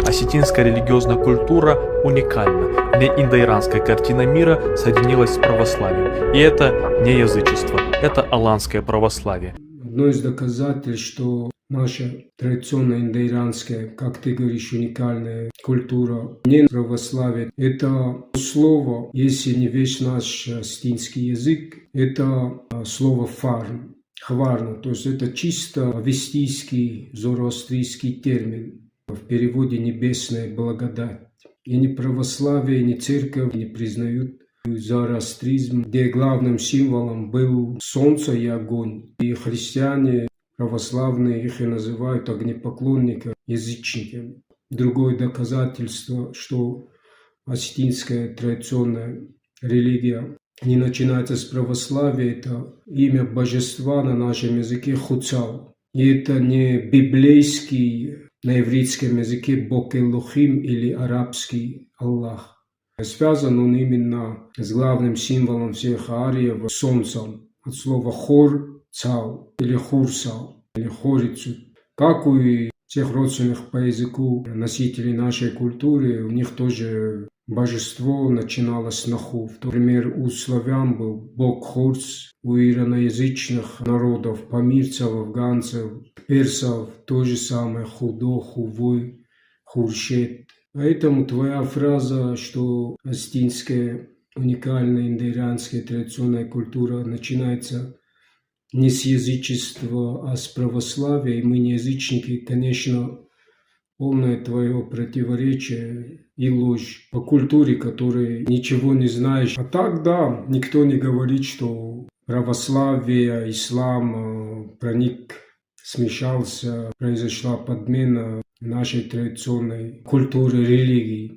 Осетинская религиозная культура уникальна. Неиндоиранская картина мира соединилась с православием. И это не язычество, это аланское православие. Одно из доказательств, что наша традиционная индоиранская, как ты говоришь, уникальная культура, не православие, это слово, если не весь наш осетинский язык, это слово фарн, хварна, то есть это чисто вестийский, зороастрийский термин, в переводе «небесная благодать». И ни православие, ни церковь не признают зороастризм, где главным символом был солнце и огонь. И христиане православные их и называют огнепоклонниками, язычниками. Другое доказательство, что осетинская традиционная религия не начинается с православия, это имя божества на нашем языке Хуцал. И это не библейский на ивритском языке Бог Элохим или арабский Аллах. Связан он именно с главным символом всех ариев – солнцем. От слова хор – цал, или хурсал, или хорицу. Как у всех родственных по языку носителей нашей культуры, у них тоже божество начиналось с наху. Например, у славян был бог Хорс, у ираноязычных народов, памирцев, афганцев, персов то же самое худо, хувой, хуршет. Поэтому твоя фраза, что осетинская уникальная индоиранская традиционная культура начинается не с язычества, а с православия, и мы не язычники, конечно, полное твое противоречие и ложь по культуре, которой ничего не знаешь. А так, да, никто не говорит, что православие, ислам проник, смешался, произошла подмена нашей традиционной культуры, религии.